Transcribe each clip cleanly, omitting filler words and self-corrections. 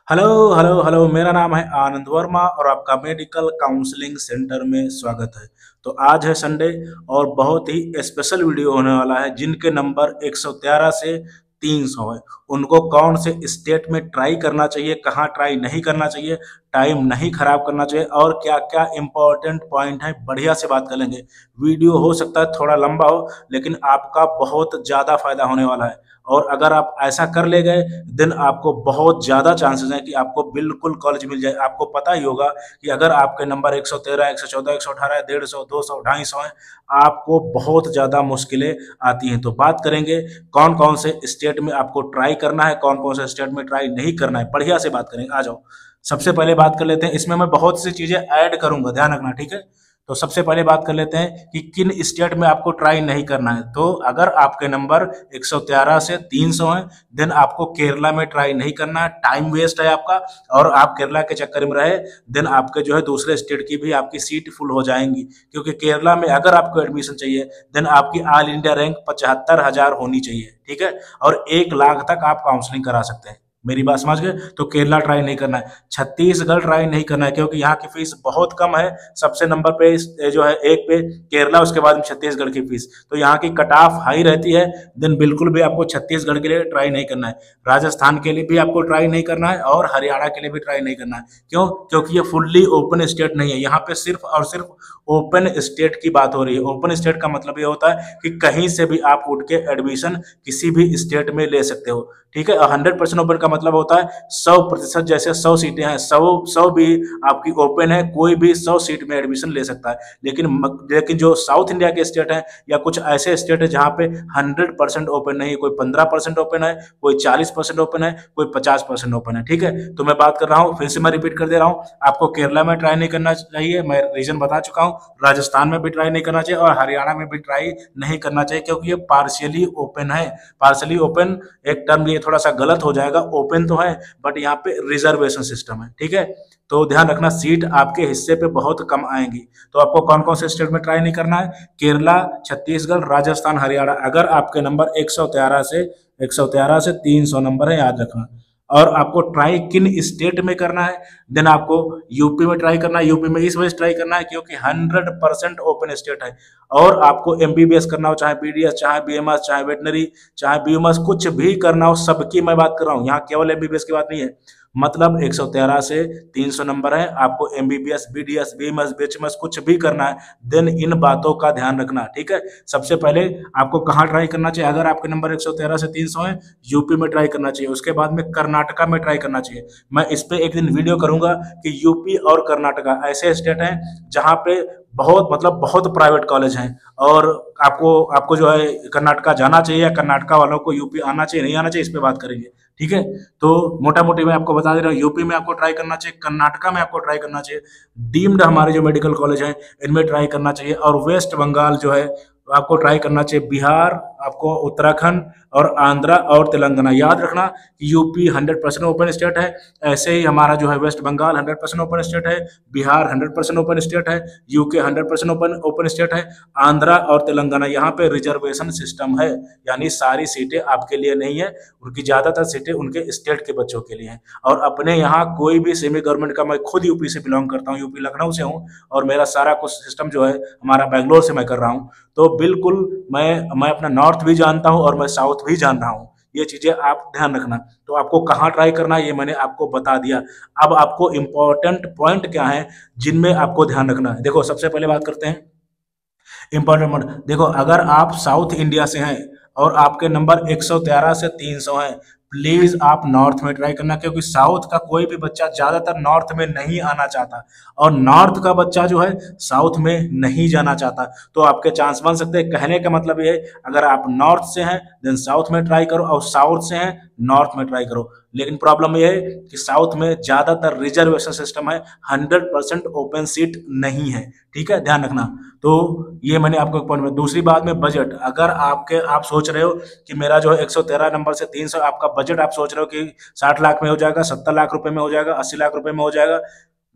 Hello hello hello, मेरा नाम है आनंद वर्मा और आपका मेडिकल काउंसलिंग सेंटर में स्वागत है। तो आज है संडे और बहुत ही स्पेशल वीडियो होने वाला है। जिनके नंबर 113 से 300 है उनको कौन से स्टेट में ट्राई करना चाहिए, कहाँ ट्राई नहीं करना चाहिए, टाइम नहीं खराब करना चाहिए और क्या क्या इंपॉर्टेंट पॉइंट है, बढ़िया से बात कर लेंगे। वीडियो हो सकता है थोड़ा लंबा हो, लेकिन आपका बहुत ज़्यादा फायदा होने वाला है। और अगर आप ऐसा कर ले गए देन आपको बहुत ज़्यादा चांसेस हैं कि आपको बिल्कुल कॉलेज मिल जाए। आपको पता ही होगा कि अगर आपके नंबर 113, 114, 118, 150, 200, 250 हैं, आपको बहुत ज़्यादा मुश्किलें आती हैं। तो बात करेंगे कौन कौन से स्टेट में आपको ट्राई करना है, कौन कौन से स्टेट में ट्राई नहीं करना है, बढ़िया से बात करेंगे। आ जाओ, सबसे पहले बात कर लेते हैं। इसमें मैं बहुत सी चीज़ें ऐड करूंगा, ध्यान रखना, ठीक है। तो सबसे पहले बात कर लेते हैं कि किन स्टेट में आपको ट्राई नहीं करना है। तो अगर आपके नंबर 113 से 300 हैं देन आपको केरला में ट्राई नहीं करना है, टाइम वेस्ट है आपका। और आप केरला के चक्कर में रहे देन आपके जो है दूसरे स्टेट की भी आपकी सीट फुल हो जाएंगी, क्योंकि केरला में अगर आपको एडमिशन चाहिए देन आपकी ऑल इंडिया रैंक 75,000 होनी चाहिए, ठीक है। और 1 लाख तक आप काउंसलिंग करा सकते हैं। मेरी बात समझ गए। तो केरला ट्राई नहीं करना है, छत्तीसगढ़ ट्राई नहीं करना है, क्योंकि यहाँ की फीस बहुत कम है। सबसे नंबर पे जो है एक पे केरला, उसके बाद में छत्तीसगढ़ की फीस, तो यहाँ की कट ऑफ हाई रहती है। देन बिल्कुल भी आपको छत्तीसगढ़ के लिए ट्राई नहीं करना है, राजस्थान के लिए भी आपको ट्राई नहीं करना है और हरियाणा के लिए भी ट्राई नहीं करना है। क्यों? क्योंकि ये फुल्ली ओपन स्टेट नहीं है। यहाँ पे सिर्फ और सिर्फ ओपन स्टेट की बात हो रही है। ओपन स्टेट का मतलब ये होता है कि कहीं से भी आप उठ के एडमिशन किसी भी स्टेट में ले सकते हो, ठीक है। 100% ओपन का मतलब होता है 100%, जैसे 100 सीटें हैं, 100 भी आपकी ओपन है, कोई भी 100 सीट में एडमिशन ले सकता है। लेकिन जो साउथ इंडिया के स्टेट हैं या कुछ ऐसे स्टेट है जहाँ पे 100% ओपन नहीं है, कोई 15% ओपन है, कोई 40% ओपन है, कोई 50% ओपन है, ठीक है। तो मैं बात कर रहा हूँ, फिर से मैं रिपीट कर दे रहा हूँ, आपको केरला में ट्राई नहीं करना चाहिए, मैं रीजन बता चुका हूँ। राजस्थान में भी ट्राई नहीं करना चाहिए और हरियाणा में भी ट्राई नहीं करना चाहिए, क्योंकि ये पार्शियली ओपन है। पार्शियली ओपन एक टर्म ये थोड़ा सा गलत हो जाएगा, ओपन तो है बट यहाँ पे रिजर्वेशन सिस्टम है, ठीक है। तो ध्यान रखना, सीट आपके हिस्से पे बहुत कम आएंगी। तो आपको कौन कौन से स्टेट में ट्राई नहीं करना है? केरला, छत्तीसगढ़, राजस्थान, हरियाणा। अगर आपके नंबर 113 से 300 नंबर है, याद रखना। और आपको ट्राई किन स्टेट में करना है? देन आपको यूपी में ट्राई करना है। यूपी में इस वजह से ट्राई करना है क्योंकि 100% ओपन स्टेट है। और आपको एमबीबीएस करना हो, चाहे बीडीएस, चाहे बीएमएस, चाहे वेटनरी, चाहे बीएमएस, कुछ भी करना हो, सबकी मैं बात कर रहा हूँ। यहाँ केवल एमबीबीएस की बात नहीं है। मतलब 113 से 300 नंबर है, आपको एमबीबीएस, बीडीएस, बीएमएस, बीएचएमएस कुछ भी करना है देन इन बातों का ध्यान रखना, ठीक है। सबसे पहले आपको कहाँ ट्राई करना चाहिए? अगर आपके नंबर 113 से 300 है, यूपी में ट्राई करना चाहिए। उसके बाद में कर्नाटका में ट्राई करना चाहिए। मैं इस पे एक दिन वीडियो करूंगा कि यूपी और कर्नाटका ऐसे स्टेट हैं जहाँ पे बहुत प्राइवेट कॉलेज हैं। और आपको आपको जो है कर्नाटका जाना चाहिए या कर्नाटका वालों को यूपी आना चाहिए, नहीं आना चाहिए, इस पे बात करेंगे, ठीक है। तो मोटा मोटी मैं आपको बता दे रहा हूँ, यूपी में आपको ट्राई करना चाहिए, कर्नाटका में आपको ट्राई करना चाहिए, डीम्ड हमारे जो मेडिकल कॉलेज हैं इनमें ट्राई करना चाहिए। और वेस्ट बंगाल जो है आपको ट्राई करना चाहिए, बिहार, आपको उत्तराखंड और आंध्रा और तेलंगाना। याद रखना कि यूपी 100% ओपन स्टेट है, ऐसे ही हमारा जो है वेस्ट बंगाल 100% ओपन स्टेट है, बिहार 100% ओपन स्टेट है, यूके 100% ओपन स्टेट है, आंध्रा और तेलंगाना यहाँ पे रिजर्वेशन सिस्टम है। यानी सारी सीटें आपके लिए नहीं है, उनकी ज़्यादातर सीटें उनके स्टेट के बच्चों के लिए हैं। और अपने यहाँ कोई भी सेमी गवर्नमेंट का, मैं खुद यूपी से बिलोंग करता हूँ, यूपी लखनऊ से हूँ, और मेरा सारा कुछ सिस्टम जो है हमारा बैंगलोर से मैं कर रहा हूँ। तो बिल्कुल मैं अपना नॉर्थ भी जानता हूँ और मैं साउथ भी जान रहा हूँ। ये चीजें आप ध्यान रखना। तो आपको कहाँ ट्राई करना है ये मैंने आपको बता दिया। अब आपको इंपॉर्टेंट पॉइंट क्या है जिनमें आपको ध्यान रखना है? देखो, सबसे पहले बात करते हैं इंपॉर्टेंट पॉइंट। देखो, अगर आप साउथ इंडिया से हैं और आपके नंबर 113 से 300 हैं, प्लीज आप नॉर्थ में ट्राई करना, क्योंकि साउथ का कोई भी बच्चा ज्यादातर नॉर्थ में नहीं आना चाहता और नॉर्थ का बच्चा जो है साउथ में नहीं जाना चाहता। तो आपके चांस बन सकते हैं। कहने का मतलब ये है, अगर आप नॉर्थ से हैं देन साउथ में ट्राई करो, और साउथ से हैं नॉर्थ में ट्राई करो। लेकिन प्रॉब्लम यह है कि साउथ में ज्यादातर रिजर्वेशन सिस्टम है, 100% ओपन सीट नहीं है, ठीक है, ध्यान रखना। तो ये मैंने आपको पॉइंट में। दूसरी बात में बजट, अगर आप सोच रहे हो कि मेरा जो है 113 नंबर से 300, आपका बजट आप सोच रहे हो कि 60 लाख में हो जाएगा, 70 लाख रुपए में हो जाएगा, 80 लाख रुपए में हो जाएगा,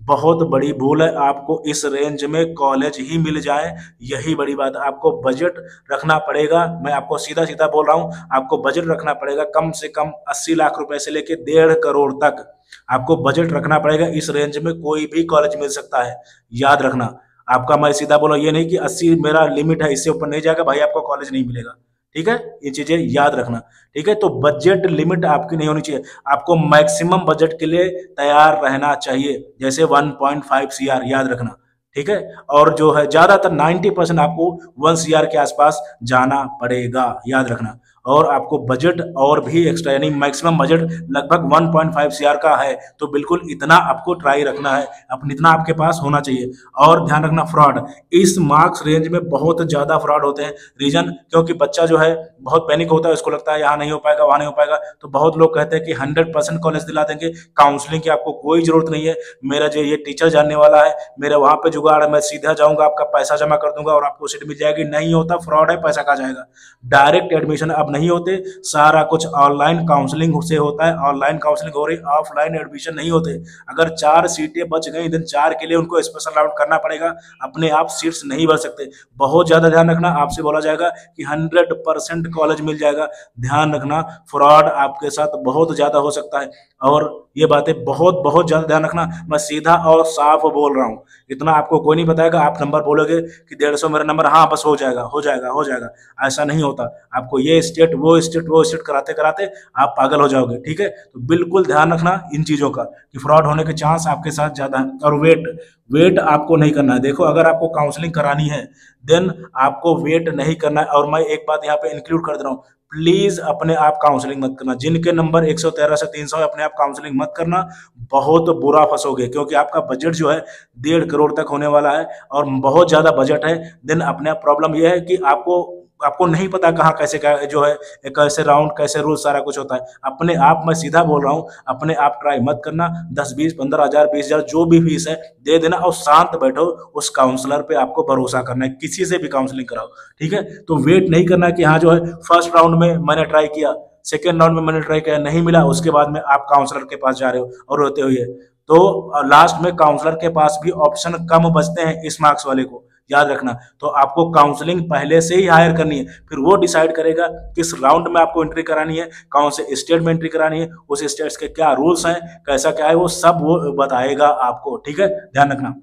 बहुत बड़ी भूल है। आपको इस रेंज में कॉलेज ही मिल जाए, यही बड़ी बात है। आपको बजट रखना पड़ेगा, मैं आपको सीधा सीधा बोल रहा हूँ, आपको बजट रखना पड़ेगा कम से कम 80 लाख रुपए से लेके 1.5 करोड़ तक आपको बजट रखना पड़ेगा। इस रेंज में कोई भी कॉलेज मिल सकता है, याद रखना। आपका मैं सीधा बोला, ये नहीं कि 80 मेरा लिमिट है, इससे ऊपर नहीं जाएगा भाई आपको कॉलेज नहीं मिलेगा। ठीक है, ये चीजें याद रखना। ठीक है, तो बजट लिमिट आपकी नहीं होनी चाहिए, आपको मैक्सिमम बजट के लिए तैयार रहना चाहिए, जैसे 1.5 CR, याद रखना। ठीक है, और जो है ज्यादातर 90% आपको 1 CR के आसपास जाना पड़ेगा, याद रखना। और आपको बजट और भी एक्स्ट्रा, यानी मैक्सिमम बजट लगभग 1.5 CR का है, तो बिल्कुल इतना आपको ट्राई रखना है, अपनी इतना आपके पास होना चाहिए। और ध्यान रखना, फ्रॉड इस मार्क्स रेंज में बहुत ज्यादा फ्रॉड होते हैं। रीजन, क्योंकि बच्चा जो है बहुत पैनिक होता है, उसको लगता है यहाँ नहीं हो पाएगा, वहां नहीं हो पाएगा, तो बहुत लोग कहते हैं कि 100% कॉलेज दिला देंगे, काउंसलिंग की आपको कोई जरूरत नहीं है, मेरा जो ये टीचर जानने वाला है, मेरा वहां पे जुगाड़ है, मैं सीधा जाऊंगा, आपका पैसा जमा कर दूंगा और आपको सीट मिल जाएगी। नहीं होता, फ्रॉड है, पैसा कहाँ जाएगा। डायरेक्ट एडमिशन अब नहीं होते, सारा कुछ ऑनलाइन काउंसलिंग से होता है, ऑनलाइन काउंसलिंग हो रही, ऑफलाइन एडमिशन नहीं होते। अगर 4 सीटें बच गई, दिन 4 के लिए उनको स्पेशल राउंड करना पड़ेगा, अपने आप सीट्स नहीं भर सकते। बहुत ज्यादा ध्यान रखना, आपसे बोला जाएगा कि 100% कॉलेज मिल जाएगा, ध्यान रखना, फ्रॉड आपके साथ बहुत ज्यादा हो सकता है। और ये बातें बहुत बहुत ज्यादा ध्यान रखना, मैं सीधा और साफ बोल रहा हूँ, इतना आपको कोई नहीं बताएगा। आप नंबर बोलोगे कि 150 मेरा नंबर, हाँ बस हो जाएगा हो जाएगा हो जाएगा, ऐसा नहीं होता। आपको ये स्टेट वो स्टेट वो स्टेट कराते कराते आप पागल हो जाओगे। ठीक है, तो बिल्कुल ध्यान रखना इन चीजों का कि फ्रॉड होने के चांस आपके साथ ज्यादा है। और वेट वेट आपको नहीं करना है। देखो, अगर आपको काउंसलिंग करानी है देन आपको वेट नहीं करना है। और मैं एक बात यहाँ पे इंक्लूड कर दे रहा हूँ, प्लीज अपने आप काउंसलिंग मत करना। जिनके नंबर 113 से 300 है, अपने आप काउंसलिंग मत करना, बहुत बुरा फंसोगे, क्योंकि आपका बजट जो है 1.5 करोड़ तक होने वाला है और बहुत ज्यादा बजट है। देन अपने आप प्रॉब्लम यह है कि आपको आपको नहीं पता कहाँ कैसे क्या जो है, कैसे राउंड कैसे रूल सारा कुछ होता है। अपने आप, मैं सीधा बोल रहा हूँ, अपने आप ट्राई मत करना। 10-20-15 हज़ार 20 हज़ार जो भी फीस है दे देना और शांत बैठो, उस काउंसलर पे आपको भरोसा करना है, किसी से भी काउंसलिंग कराओ। ठीक है, तो वेट नहीं करना कि हाँ जो है फर्स्ट राउंड में मैंने ट्राई किया, सेकेंड राउंड में मैंने ट्राई किया, नहीं मिला, उसके बाद में आप काउंसलर के पास जा रहे हो और रोते हुए, तो लास्ट में काउंसलर के पास भी ऑप्शन कम बचते हैं इस मार्क्स वाले को, याद रखना। तो आपको काउंसलिंग पहले से ही हायर करनी है, फिर वो डिसाइड करेगा किस राउंड में आपको एंट्री करानी है, कौन से स्टेट में एंट्री करानी है, उस स्टेट्स के क्या रूल्स हैं, कैसा क्या है, वो सब वो बताएगा आपको। ठीक है, ध्यान रखना।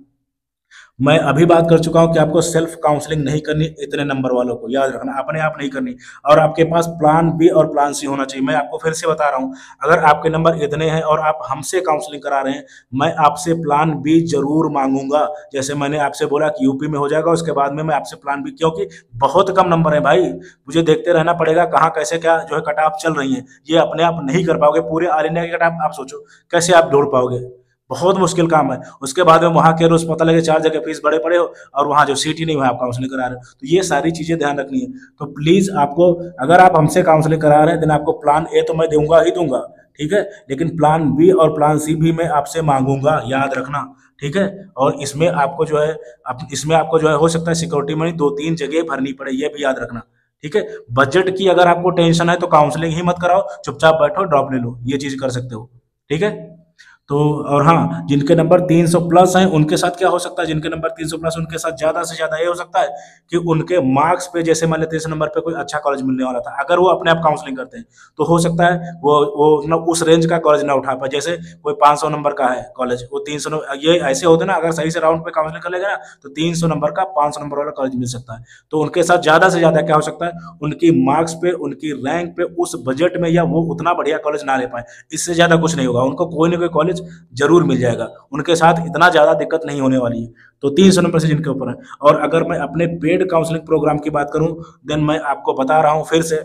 मैं अभी बात कर चुका हूं कि आपको सेल्फ काउंसलिंग नहीं करनी इतने नंबर वालों को, याद रखना, अपने आप नहीं करनी। और आपके पास प्लान बी और प्लान सी होना चाहिए। मैं आपको फिर से बता रहा हूं, अगर आपके नंबर इतने हैं और आप हमसे काउंसलिंग करा रहे हैं, मैं आपसे प्लान बी जरूर मांगूंगा। जैसे मैंने आपसे बोला कि यूपी में हो जाएगा, उसके बाद में मैं आपसे प्लान बी, क्योंकि बहुत कम नंबर है भाई, मुझे देखते रहना पड़ेगा कहाँ कैसे क्या जो है कट ऑफ चल रही है। ये अपने आप नहीं कर पाओगे, पूरे ऑल इंडिया की कट ऑफ आप सोचो कैसे आप ढूंढ पाओगे, बहुत मुश्किल काम है। उसके बाद में वहां के रोज पता लगे 4 जगह फीस बड़े पड़े हो और वहां जो सीट ही नहीं हुआ, आप काउंसलिंग करा रहे हो, तो ये सारी चीजें ध्यान रखनी है। तो प्लीज आपको, अगर आप हमसे काउंसलिंग करा रहे हैं देन आपको प्लान ए तो मैं दूंगा ही दूंगा, ठीक है, लेकिन प्लान बी और प्लान सी भी मैं आपसे मांगूंगा, याद रखना। ठीक है, और इसमें आपको जो है इसमें आपको जो है हो सकता है सिक्योरिटी मनी 2-3 जगह भरनी पड़े, ये भी याद रखना। ठीक है, बजट की अगर आपको टेंशन है तो काउंसलिंग ही मत कराओ, चुपचाप बैठो ड्रॉप ले लो, ये चीज कर सकते हो। ठीक है, तो और हाँ, जिनके नंबर 300 प्लस हैं उनके साथ क्या हो सकता है, जिनके नंबर 300 प्लस उनके साथ ज्यादा से ज्यादा ये हो सकता है कि उनके मार्क्स पे, जैसे मान लेते 300 नंबर पे कोई अच्छा कॉलेज मिलने वाला था, अगर वो अपने आप काउंसलिंग करते हैं तो हो सकता है वो न उस रेंज का कॉलेज ना उठा पाए। जैसे कोई 500 नंबर का है कॉलेज, वो 300, ये ऐसे होते ना, अगर सही से राउंड पे काउंसलिंग कर लेगा ना तो 300 नंबर का 500 नंबर वाला कॉलेज मिल सकता है। तो उनके साथ ज्यादा से ज्यादा क्या हो सकता है, उनकी मार्क्स पे, उनकी रैंक पे, उस बजट में, या वो उतना बढ़िया कॉलेज ना ले पाए, इससे ज्यादा कुछ नहीं होगा, उनको कोई ना कोई कॉलेज जरूर मिल जाएगा, उनके साथ इतना ज्यादा दिक्कत नहीं होने वाली है। तो 300 नंबर से जिनके ऊपर है। और अगर मैं अपने पेड काउंसलिंग प्रोग्राम की बात करूं देन मैं आपको बता रहा हूं फिर से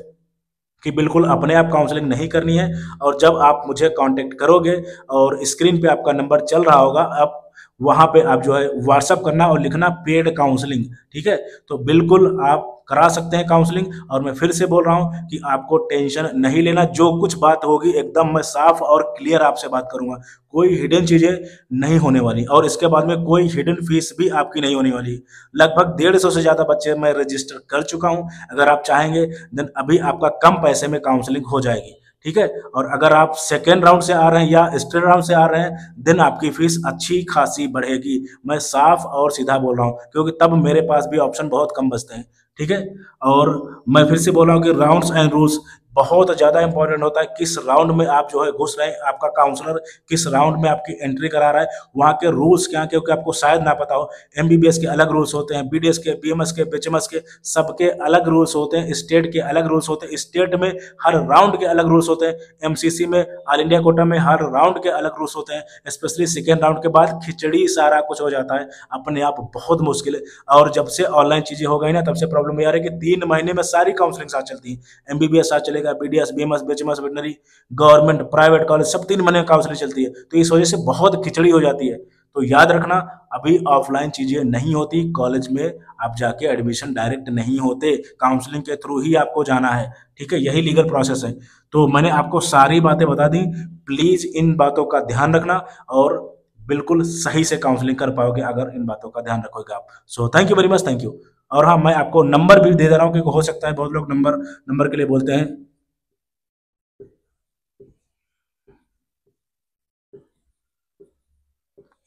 कि बिल्कुल अपने आप काउंसलिंग नहीं करनी है। और जब आप मुझे कांटेक्ट करोगे और स्क्रीन पे आपका नंबर चल रहा होगा, आप वहां पे आप जो है व्हाट्सअप करना और लिखना पेड काउंसलिंग। ठीक है, तो बिल्कुल आप करा सकते हैं काउंसलिंग। और मैं फिर से बोल रहा हूं कि आपको टेंशन नहीं लेना, जो कुछ बात होगी एकदम मैं साफ और क्लियर आपसे बात करूंगा, कोई हिडन चीजें नहीं होने वाली। और इसके बाद में कोई हिडन फीस भी आपकी नहीं होने वाली। लगभग 150 से ज्यादा बच्चे मैं रजिस्टर कर चुका हूं, अगर आप चाहेंगे देन अभी आपका कम पैसे में काउंसलिंग हो जाएगी। ठीक है। और अगर आप सेकेंड राउंड से आ रहे हैं या स्टेट राउंड से आ रहे हैं, देन आपकी फीस अच्छी खासी बढ़ेगी। मैं साफ और सीधा बोल रहा हूँ, क्योंकि तब मेरे पास भी ऑप्शन बहुत कम बचते हैं, ठीक है। और मैं फिर से बोल रहा हूँ कि राउंड्स एंड रूल्स बहुत ज़्यादा इंपॉर्टेंट होता है। किस राउंड में आप जो है घुस रहे हैं, आपका काउंसलर किस राउंड में आपकी एंट्री करा रहा है, वहाँ के रूल्स क्या, क्योंकि आपको शायद ना पता हो, एमबीबीएस के अलग रूल्स होते हैं, बीडीएस के, बीएमएस के, बीएचएमएस के, सबके अलग रूल्स होते हैं, स्टेट के अलग रूल्स होते हैं, स्टेट में हर राउंड के अलग रूल्स होते हैं, एमसीसी में, ऑल इंडिया कोटा में हर राउंड के अलग रूल्स होते हैं। स्पेशली सेकेंड राउंड के बाद खिचड़ी सारा कुछ हो जाता है, अपने आप बहुत मुश्किल है। और जब से ऑनलाइन चीजें हो गई ना, तब से प्रॉब्लम ये आ रही है कि 3 महीने में सारी काउंसलिंग साथ चलती है। एमबीबीएस साथ चलेगा, BDS, BMS, BHMS, veterinary, government, private college, सब 3 महीने में काउंसलिंग चलती है। तो इस वजह से बहुत खिचड़ी हो जाती है। तो याद रखना, अभी ऑफलाइन चीजें नहीं होती, कॉलेज में आप जाके एडमिशन डायरेक्ट नहीं होते, काउंसलिंग के थ्रू ही आपको जाना है, ठीक है। यही लीगल प्रोसेस है। तो मैंने आपको सारी बातें बता दी, प्लीज इन बातों का ध्यान रखना और बिल्कुल सही से काउंसलिंग कर पाओगे अगर इन बातों का ध्यान रखोगे आप। So thank you very much, thank you. और हाँ, मैं आपको नंबर भी दे रहा हूँ, क्योंकि हो सकता है बहुत लोग नंबर नंबर के लिए बोलते हैं।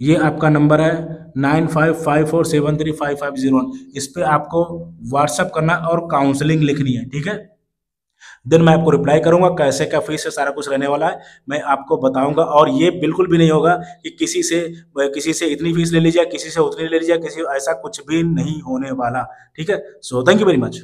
ये आपका नंबर है 9554735501। इस पे आपको व्हाट्सअप करना और काउंसलिंग लिखनी है, ठीक है। देन मैं आपको रिप्लाई करूंगा, कैसे क्या फीस है, सारा कुछ रहने वाला है, मैं आपको बताऊंगा। और ये बिल्कुल भी नहीं होगा कि किसी से इतनी फीस ले लीजिए, किसी से उतनी ले लीजिए, किसी ऐसा कुछ भी नहीं होने वाला, ठीक है। So thank you very much.